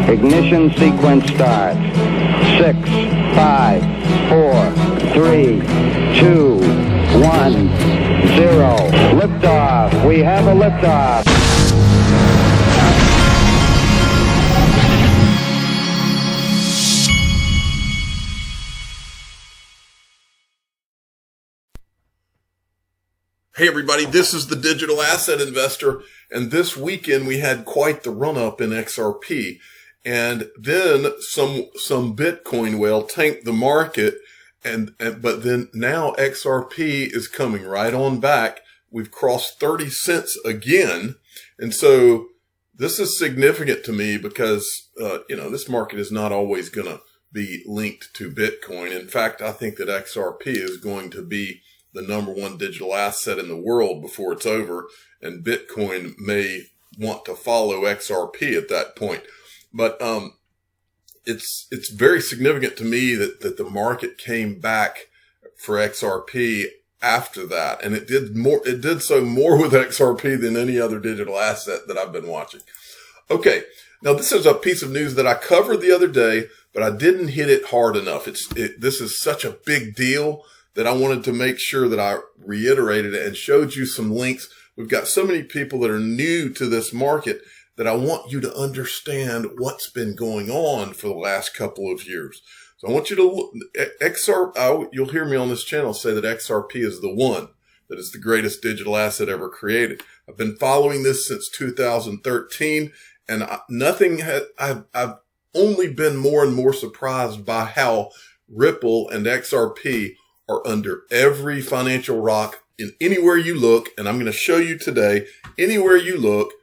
Ignition sequence starts. 6, 5, 4, 3, 2, 1, 0. Liftoff. We have a liftoff. Hey everybody, this is the Digital Asset Investor, and this weekend we had quite the run-up in XRP, and then some Bitcoin whale tanked the market, but then now XRP is coming right on back. We've crossed 30 cents again, and so this is significant to me because this market is not always going to be linked to Bitcoin. In fact, I think that XRP is going to be the #1 digital asset in the world before it's over, and Bitcoin may want to follow XRP at that point. But it's very significant to me that the market came back for XRP after that, and it did so more with XRP than any other digital asset that I've been watching. Okay, now this is a piece of news that I covered the other day, but I didn't hit it hard enough. This is such a big deal that I wanted to make sure that I reiterated it and showed you some links. We've got so many people that are new to this market that I want you to understand what's been going on for the last couple of years. So I want you to look, you'll hear me on this channel say that XRP is the one, that is the greatest digital asset ever created. I've been following this since 2013, and I've only been more and more surprised by how Ripple and XRP are under every financial rock in anywhere you look. And I'm going to show you today, anywhere you look,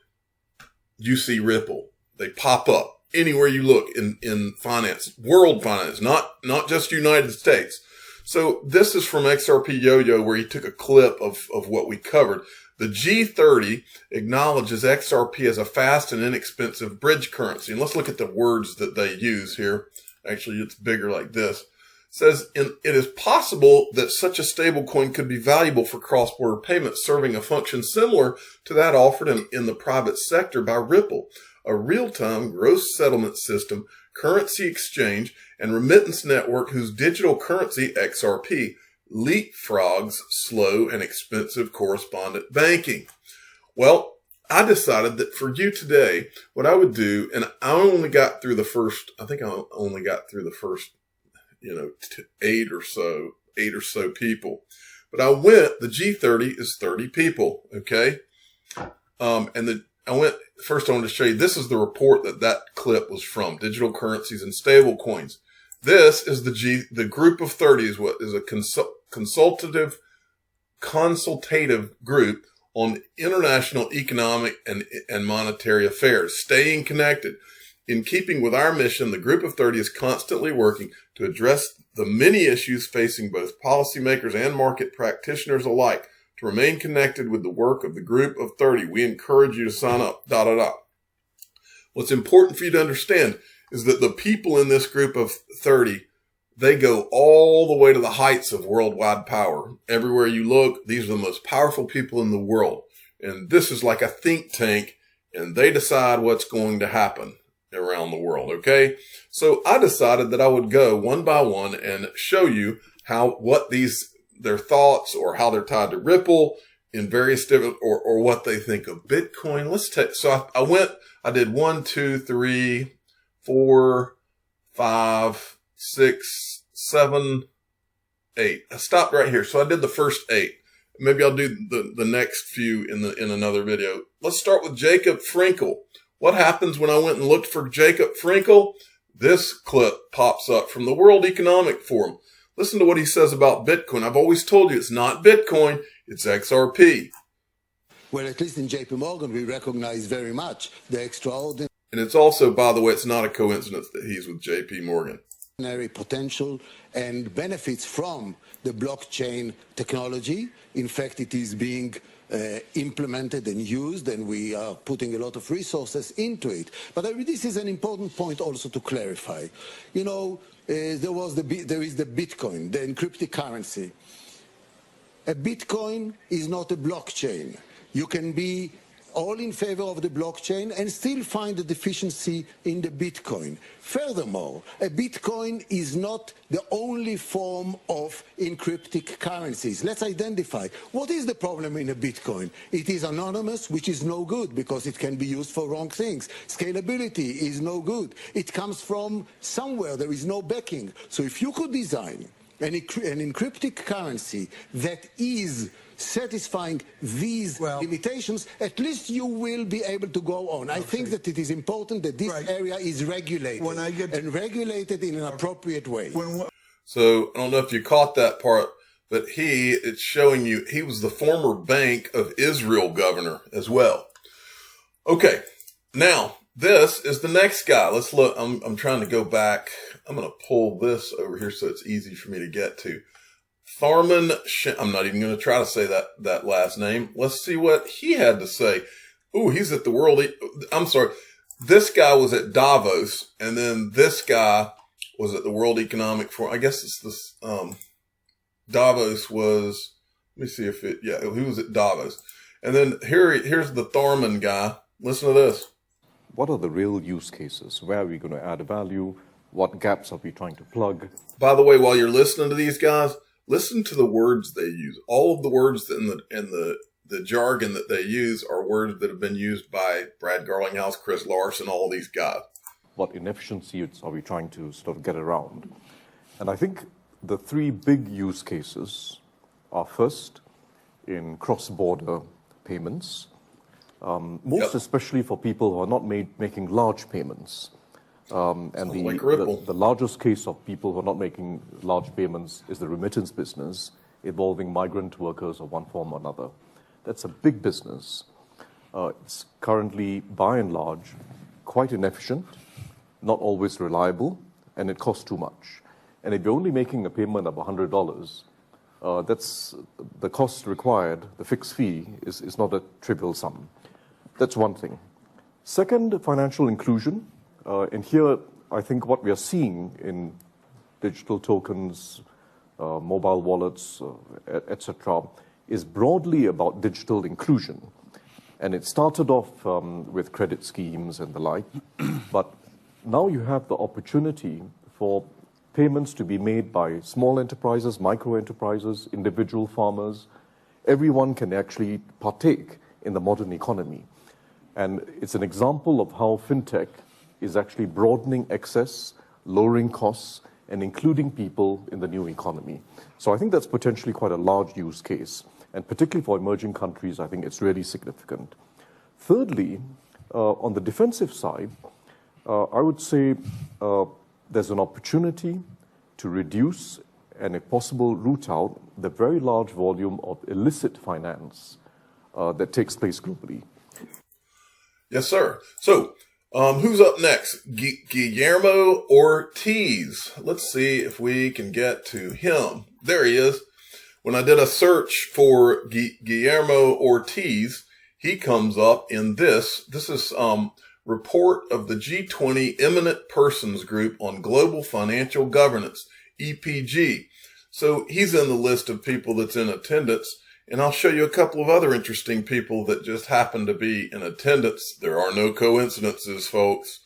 you see Ripple. They pop up anywhere you look in finance, world finance, not just United States. So this is from XRP Yo-Yo, where he took a clip of what we covered. The G30 acknowledges XRP as a fast and inexpensive bridge currency. And let's look at the words that they use here. Actually, it's bigger like this. Says it is possible that such a stablecoin could be valuable for cross-border payments, serving a function similar to that offered in the private sector by Ripple, a real-time gross settlement system, currency exchange, and remittance network whose digital currency, XRP, leapfrogs slow and expensive correspondent banking. Well, I decided that for you today, what I would do, and I only got through the first, 8 or so people. But the G30 is 30 people, okay? First I wanted to show you, this is the report that clip was from, Digital Currencies and Stablecoins. This is the group of 30 is a consultative group on international economic and monetary affairs, staying connected. In keeping with our mission, the Group of 30 is constantly working to address the many issues facing both policymakers and market practitioners alike. To remain connected with the work of the Group of 30, we encourage you to sign up, What's important for you to understand is that the people in this Group of 30, they go all the way to the heights of worldwide power. Everywhere you look, these are the most powerful people in the world. And this is like a think tank, and they decide what's going to happen around the world. Okay. So I decided that I would go one by one and show you their thoughts or how they're tied to Ripple in various different, or what they think of Bitcoin. I did 1, 2, 3, 4, 5, 6, 7, 8. I stopped right here. So I did the first 8. Maybe I'll do the next few in another video. Let's start with Jacob Frenkel. What happens when I went and looked for Jacob Frenkel? This clip pops up from the World Economic Forum. Listen to what he says about Bitcoin. I've always told you it's not Bitcoin, it's XRP. Well, at least in JP Morgan, we recognize very much the extraordinary. And it's also, by the way, it's not a coincidence that he's with JP Morgan. Potential and benefits from the blockchain technology. In fact, it is being implemented and used, and we are putting a lot of resources into it. But this is an important point also to clarify. There is the Bitcoin, the encrypted currency. A Bitcoin is not a blockchain. You can be all in favor of the blockchain and still find a deficiency in the Bitcoin. Furthermore, a Bitcoin is not the only form of encrypted currencies. Let's identify what is the problem in a Bitcoin. It is anonymous, which is no good because it can be used for wrong things. Scalability is no good. It comes from somewhere. There is no backing. So if you could design an encrypted currency that is satisfying these limitations, at least you will be able to go on. I think that it is important that this area is regulated and regulated in an appropriate way. So I don't know if you caught that part, but it's showing you he was the former Bank of Israel governor as well. Okay, now this is the next guy. Let's look. I'm trying to go back. I'm going to pull this over here so it's easy for me to get to. Tharman, I'm not even going to try to say that last name. Let's see what he had to say. Ooh, he's at the I'm sorry. This guy was at Davos, and then this guy was at the World Economic Forum. I guess it's this, Davos was, let me see if he was at Davos. And then here's the Tharman guy. Listen to this. What are the real use cases? Where are we going to add value? What gaps are we trying to plug? By the way, while you're listening to these guys, listen to the words they use. All of the words in the jargon that they use are words that have been used by Brad Garlinghouse, Chris Larson, all these guys. What inefficiencies are we trying to sort of get around? And I think the three big use cases are first in cross-border payments, especially for people who are not making large payments. And the largest case of people who are not making large payments is the remittance business involving migrant workers of one form or another. That's a big business. It's currently, by and large, quite inefficient, not always reliable, and it costs too much. And if you're only making a payment of $100, that's the cost required, the fixed fee, is not a trivial sum. That's one thing. Second, financial inclusion. And here, I think what we are seeing in digital tokens, mobile wallets, etc., is broadly about digital inclusion. And it started off with credit schemes and the like, but now you have the opportunity for payments to be made by small enterprises, micro enterprises, individual farmers. Everyone can actually partake in the modern economy. And it's an example of how fintech is actually broadening access, lowering costs, and including people in the new economy. So I think that's potentially quite a large use case. And particularly for emerging countries, I think it's really significant. Thirdly, on the defensive side, I would say there's an opportunity to reduce and, if possible, root out the very large volume of illicit finance that takes place globally. Yes, sir. So, who's up next? Guillermo Ortiz. Let's see if we can get to him. There he is. When I did a search for Guillermo Ortiz, he comes up in this. This is report of the G20 Eminent Persons Group on Global Financial Governance, EPG. So he's in the list of people that's in attendance. And I'll show you a couple of other interesting people that just happen to be in attendance. There are no coincidences, folks.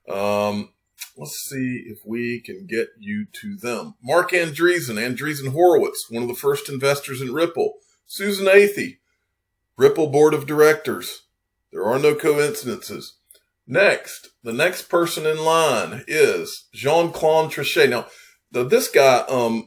Let's see if we can get you to them. Mark Andreessen Horowitz, one of the first investors in Ripple. Susan Athey, Ripple Board of Directors. There are no coincidences. Next, the next person in line is Jean-Claude Trichet. Now, this guy,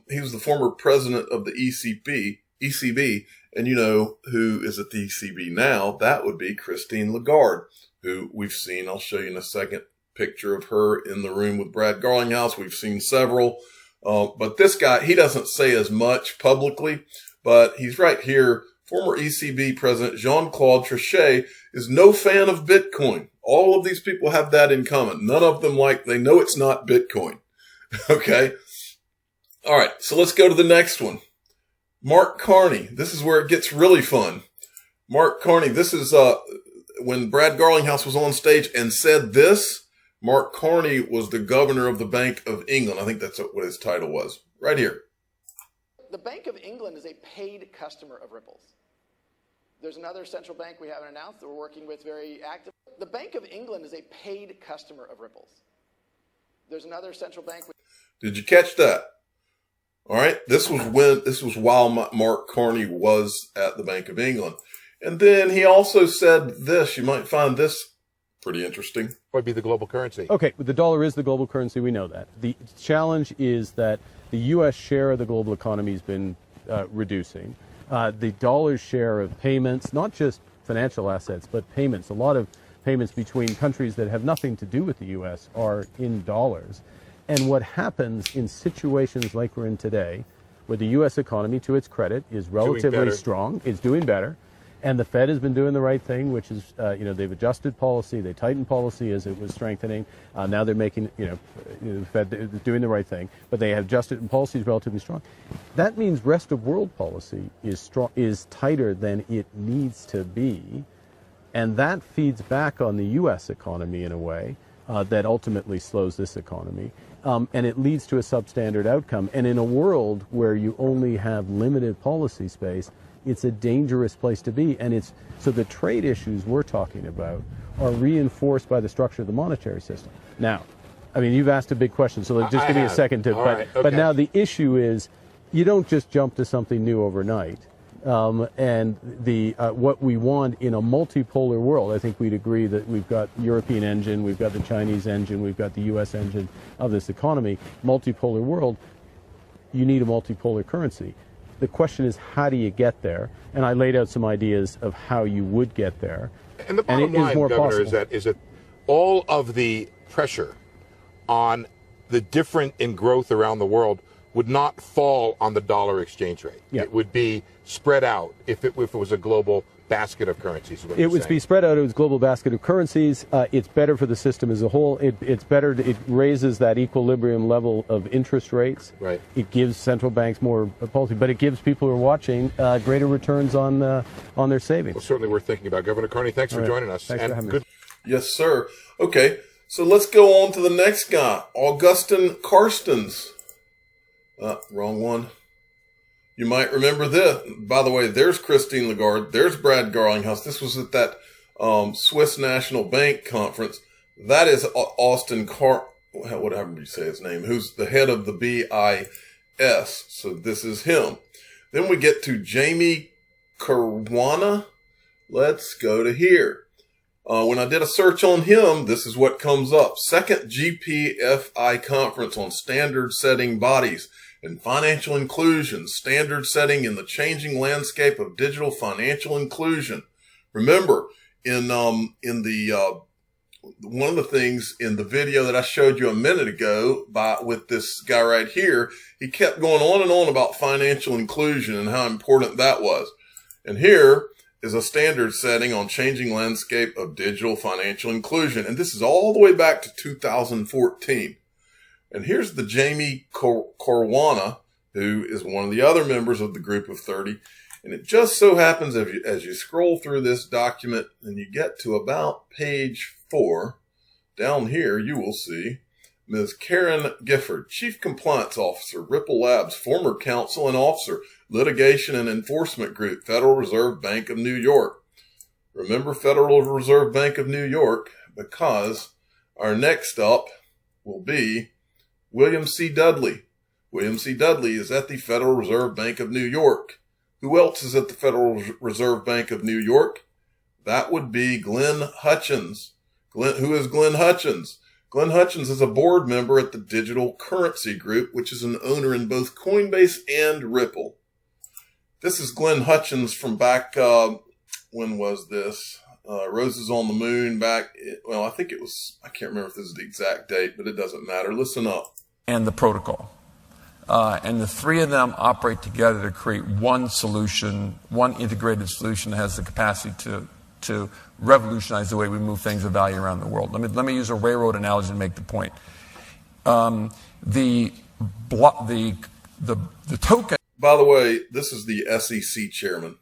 he was the former president of the ECB, and you know who is at the ECB now. That would be Christine Lagarde, who we've seen. I'll show you in a second picture of her in the room with Brad Garlinghouse. We've seen several. But this guy, he doesn't say as much publicly, but he's right here. Former ECB President Jean-Claude Trichet is no fan of Bitcoin. All of these people have that in common. None of them they know it's not Bitcoin. Okay. All right. So let's go to the next one. Mark Carney. This is where it gets really fun. Mark Carney. This is, when Brad Garlinghouse was on stage and said this, Mark Carney was the governor of the Bank of England. I think that's what his title was. Right here. The Bank of England is a paid customer of Ripple's. There's another central bank we haven't announced that we're working with very actively. The Bank of England is a paid customer of Ripple's. There's another central bank. Did you catch that? All right. This was while Mark Carney was at the Bank of England. And then he also said this, you might find this pretty interesting. Would be the global currency. Okay, the dollar is the global currency. We know that. The challenge is that the U.S. share of the global economy has been reducing. The dollar's share of payments, not just financial assets, but payments, a lot of payments between countries that have nothing to do with the U.S. are in dollars. And what happens in situations like we're in today, where the U.S. economy, to its credit, is relatively strong, is doing better, and the Fed has been doing the right thing, which is, they've adjusted policy, they tightened policy as it was strengthening. Now they're making, the Fed is doing the right thing, but they have adjusted and policy is relatively strong. That means rest of world policy is tighter than it needs to be, and that feeds back on the U.S. economy in a way that ultimately slows this economy. And it leads to a substandard outcome. And in a world where you only have limited policy space, it's a dangerous place to be. And so the trade issues we're talking about are reinforced by the structure of the monetary system. Now, I mean, you've asked a big question, so just give me a second to. But now the issue is, you don't just jump to something new overnight. And what we want in a multipolar world, I think we'd agree that we've got European engine, we've got the Chinese engine, we've got the U.S. engine of this economy. Multipolar world, you need a multipolar currency. The question is, how do you get there? And I laid out some ideas of how you would get there. And the bottom line, Governor, is that all of the pressure on the difference in growth around the world would not fall on the dollar exchange rate. Yeah. It would be spread out if it was a global basket of currencies. It would be spread out as a global basket of currencies. It's better for the system as a whole. It's better. It raises that equilibrium level of interest rates. Right. It gives central banks more policy, but it gives people who are watching greater returns on their savings. Well, certainly worth thinking about. Governor Carney, thanks for joining us. Thanks for having me. Yes, sir. Okay, so let's go on to the next guy, Augustin Carstens. Wrong one. You might remember this. By the way, there's Christine Lagarde. There's Brad Garlinghouse. This was at that Swiss National Bank conference. That is Austin whatever you say his name, who's the head of the BIS. So this is him. Then we get to Jamie Caruana. Let's go to here. When I did a search on him, this is what comes up. Second GPFI conference on standard setting bodies and financial inclusion, standard setting in the changing landscape of digital financial inclusion. Remember, in the one of the things in the video that I showed you a minute ago with this guy right here, he kept going on and on about financial inclusion and how important that was. And here is a standard setting on changing landscape of digital financial inclusion. And this is all the way back to 2014. And here's the Jamie Caruana, who is one of the other members of the group of 30. And it just so happens as you scroll through this document and you get to about page 4, down here you will see Ms. Karen Gifford, Chief Compliance Officer, Ripple Labs, former counsel and officer, Litigation and Enforcement Group, Federal Reserve Bank of New York. Remember Federal Reserve Bank of New York, because our next up will be William C. Dudley. William C. Dudley is at the Federal Reserve Bank of New York. Who else is at the Federal Reserve Bank of New York? That would be Glenn Hutchins. Who is Glenn Hutchins? Glenn Hutchins is a board member at the Digital Currency Group, which is an owner in both Coinbase and Ripple. This is Glenn Hutchins from back, when was this? Roses on the Moon back, I think it was, I can't remember if this is the exact date, but it doesn't matter. Listen up. And the protocol. And the three of them operate together to create one solution, one integrated solution that has the capacity to revolutionize the way we move things of value around the world. Let me use a railroad analogy to make the point. The token. By the way, this is the SEC chairman.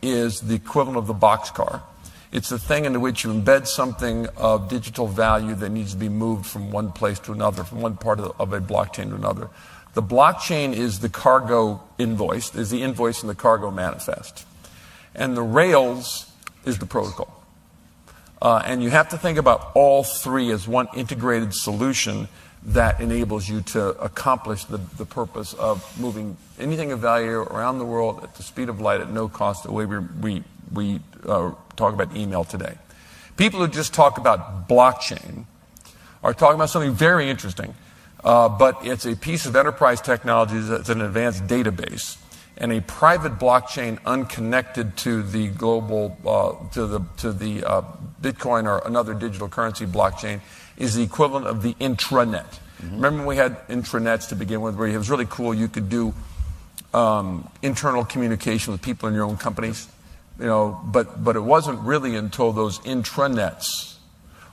Is the equivalent of the boxcar. It's the thing into which you embed something of digital value that needs to be moved from one place to another, from one part of a blockchain to another. The blockchain is the cargo invoice, is the invoice in the cargo manifest. And the rails is the protocol. And you have to think about all three as one integrated solution that enables you to accomplish the purpose of moving anything of value around the world at the speed of light at no cost, the way we talk about email today. People who just talk about blockchain are talking about something very interesting, but it's a piece of enterprise technology that's an advanced database. And a private blockchain unconnected to the global, to the Bitcoin or another digital currency blockchain is the equivalent of the intranet. Mm-hmm. Remember when we had intranets to begin with, where it was really cool, you could do internal communication with people in your own companies, but it wasn't really until those intranets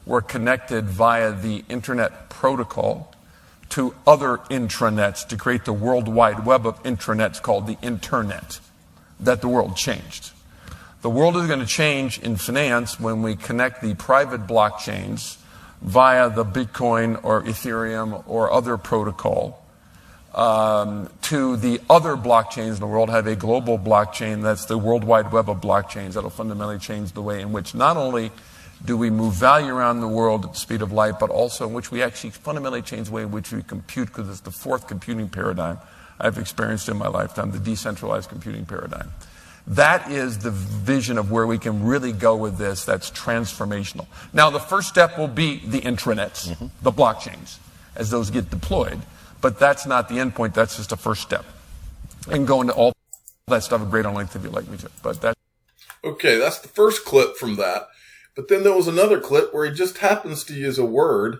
were connected via the internet protocol to other intranets to create the World Wide Web of intranets called the internet that the world changed. The world is going to change in finance when we connect the private blockchains via the Bitcoin or Ethereum or other protocol to the other blockchains in the world, have a global blockchain that's the World Wide Web of blockchains that will fundamentally change the way in which not only do we move value around the world at the speed of light, but also in which we actually fundamentally change the way in which we compute, because it's the fourth computing paradigm I've experienced in my lifetime, the decentralized computing paradigm. That is the vision of where we can really go with this. That's transformational. Now, the first step will be the intranets, mm-hmm. the blockchains, as those get deployed. But that's not the end point. That's just the first step. And go into all that stuff at greater length if you'd like me to. But that's okay, that's the first clip from that. But then there was another clip where he just happens to use a word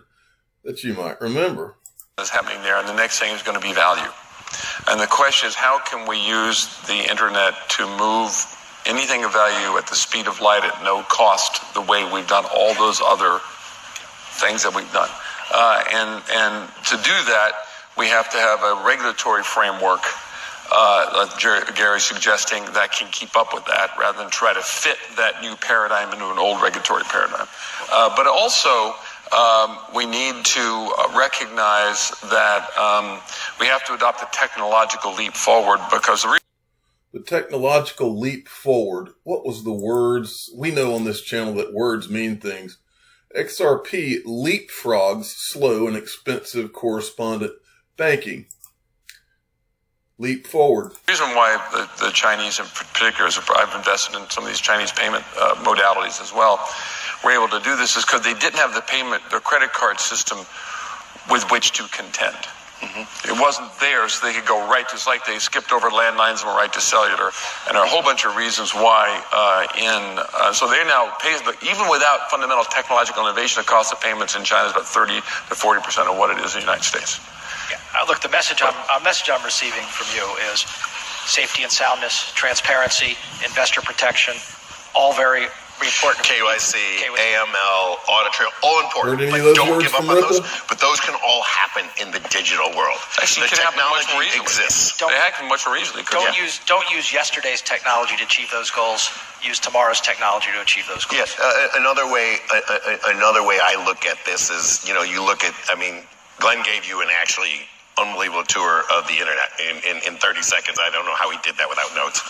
that you might remember. That's happening there, and the next thing is going to be value. And the question is, how can we use the internet to move anything of value at the speed of light at no cost, the way we've done all those other things that we've done? And to do that, we have to have a regulatory framework, Gary's suggesting, that can keep up with that rather than try to fit that new paradigm into an old regulatory paradigm. But also, we need to recognize that we have to adopt a technological leap forward, because the technological leap forward. What was the words? We know on this channel that words mean things. XRP leapfrogs slow and expensive correspondent banking. Leap forward. The reason why the Chinese in particular, I've invested in some of these Chinese payment modalities as well, were able to do this is because they didn't have the credit card system with which to contend. Mm-hmm. It wasn't there, so they could go right, just like they skipped over landlines and went right to cellular, and there are a whole bunch of reasons why. So they now pay, but even without fundamental technological innovation, the cost of payments in China is about 30 to 40% of what it is in the United States. Yeah. Look, the message I'm receiving from you is safety and soundness, transparency, investor protection, all very important. KYC, AML, audit trail, all important. But don't give up on those. But those can all happen in the digital world. Actually, the technology exists. They happen much more easily. Don't use yesterday's technology to achieve those goals. Use tomorrow's technology to achieve those goals. Yes. Another way I look at this is, you look at. I mean, Glenn gave you an actually unbelievable tour of the internet in 30 seconds. I don't know how he did that without notes.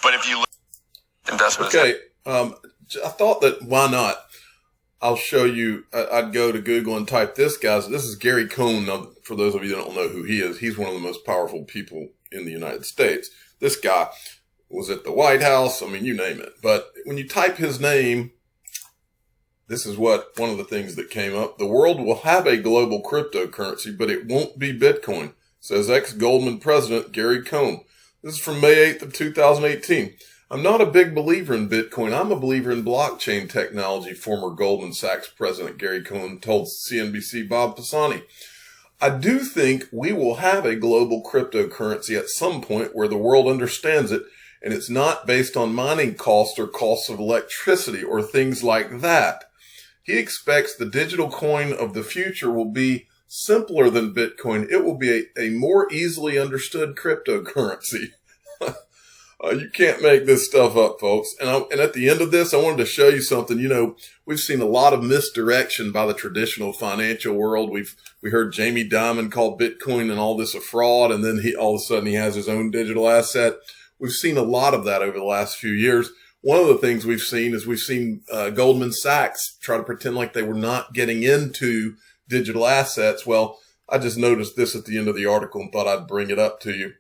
But if you look investments. Okay. I thought that why not? I'll show you. I'd go to Google and type this, guys. This is Gary Cohn. Now, for those of you that don't know who he is, he's one of the most powerful people in the United States. This guy was at the White House. I mean, you name it. But when you type his name, this is one of the things that came up. The world will have a global cryptocurrency, but it won't be Bitcoin, says ex-Goldman president Gary Cohn. This is from May 8th of 2018. I'm not a big believer in Bitcoin. I'm a believer in blockchain technology, former Goldman Sachs president Gary Cohn told CNBC Bob Pisani. I do think we will have a global cryptocurrency at some point where the world understands it, and it's not based on mining costs or costs of electricity or things like that. He expects the digital coin of the future will be simpler than Bitcoin. It will be a more easily understood cryptocurrency. You can't make this stuff up, folks. And at the end of this, I wanted to show you something. We've seen a lot of misdirection by the traditional financial world. We heard Jamie Dimon call Bitcoin and all this a fraud, and then all of a sudden he has his own digital asset. we've seen a lot of that over the last few years. One of the things we've seen is Goldman Sachs try to pretend like they were not getting into digital assets. Well, I just noticed this at the end of the article and thought I'd bring it up to you.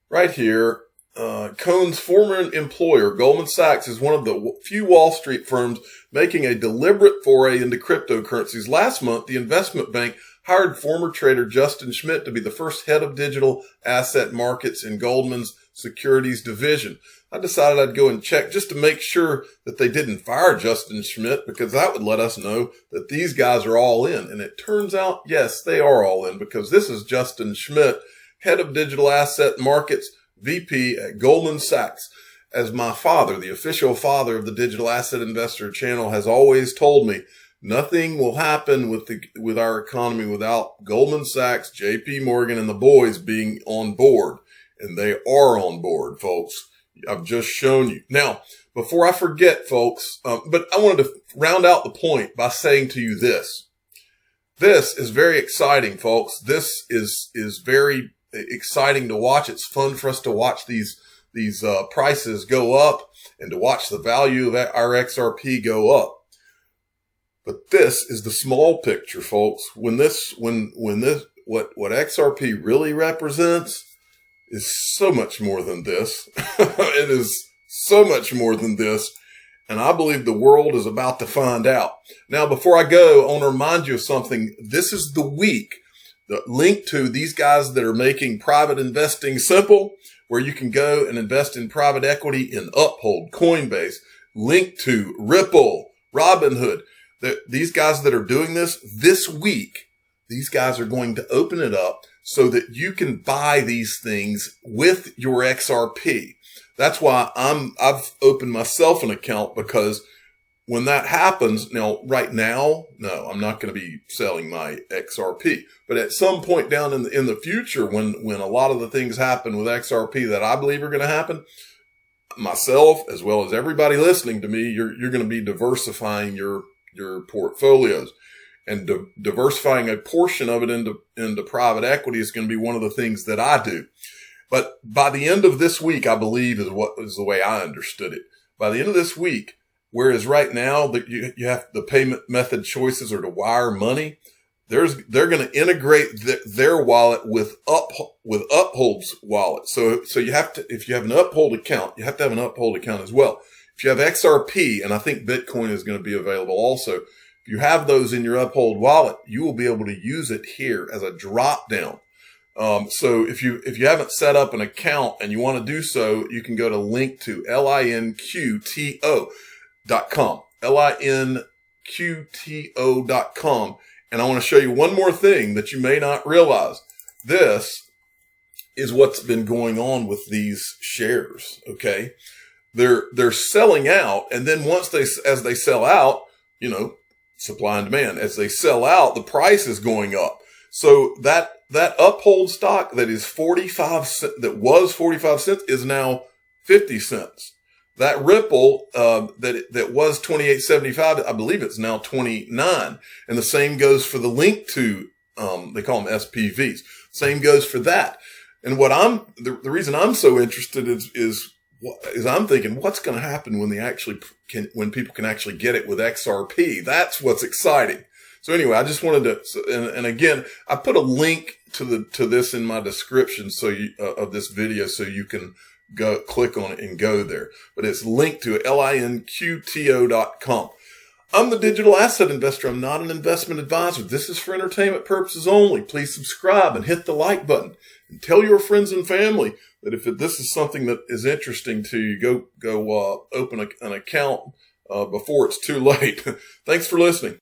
Right here, Cohn's former employer, Goldman Sachs, is one of the few Wall Street firms making a deliberate foray into cryptocurrencies. Last month, the investment bank hired former trader Justin Schmidt to be the first head of digital asset markets in Goldman's securities division. I decided I'd go and check just to make sure that they didn't fire Justin Schmidt, because that would let us know that these guys are all in. And it turns out, yes, they are all in, because this is Justin Schmidt, head of digital asset markets, VP at Goldman Sachs. As my father, the official father of the Digital Asset Investor channel, has always told me, nothing will happen with our economy without Goldman Sachs, JP Morgan, and the boys being on board. And they are on board, folks. I've just shown you. Now, before I forget, folks, but I wanted to round out the point by saying to you this. This is very exciting, folks. This is very exciting to watch. It's fun for us to watch these prices go up and to watch the value of our XRP go up. But this is the small picture, folks. What XRP really represents is so much more than this. It is so much more than this. And I believe the world is about to find out. Now, before I go, I want to remind you of something. This is the week, the link to these guys that are making private investing simple, where you can go and invest in private equity in Uphold, Coinbase, link to Ripple, Robinhood. These guys that are doing this week, these guys are going to open it up so that you can buy these things with your XRP. That's why I've opened myself an account, because when that happens, right now, no, I'm not going to be selling my XRP. But at some point down in the future, when a lot of the things happen with XRP that I believe are going to happen, myself, as well as everybody listening to me, you're going to be diversifying your portfolios. And diversifying a portion of it into private equity is going to be one of the things that I do. But by the end of this week, I believe is the way I understood it. By the end of this week, whereas right now that you have the payment method choices are to wire money, they're going to integrate their wallet with Uphold's wallet. So you have to, if you have an Uphold account, you have to have an Uphold account as well. If you have XRP, and I think Bitcoin is going to be available also, if you have those in your Uphold wallet, you will be able to use it here as a drop down. So if you haven't set up an account and you want to do so, you can go to link to linqto.com, linqto.com. And I want to show you one more thing that you may not realize. This is what's been going on with these shares. Okay. They're selling out. And then as they sell out, supply and demand, as they sell out, the price is going up. So that Uphold stock that is 45 cents, that was 45 cents, is now 50 cents. That Ripple, that was 28.75, I believe it's now 29. And the same goes for the link to, they call them SPVs. Same goes for that. And the reason I'm so interested is I'm thinking, what's going to happen when when people can actually get it with XRP? That's what's exciting. So anyway, I just wanted to, and again, I put a link to this in my description of this video, so you can go click on it and go there. But it's linked to linqto.com. I'm the digital asset investor. I'm not an investment advisor. This is for entertainment purposes only. Please subscribe and hit the like button, and tell your friends and family that if this is something that is interesting to you, go open an account before it's too late. Thanks for listening.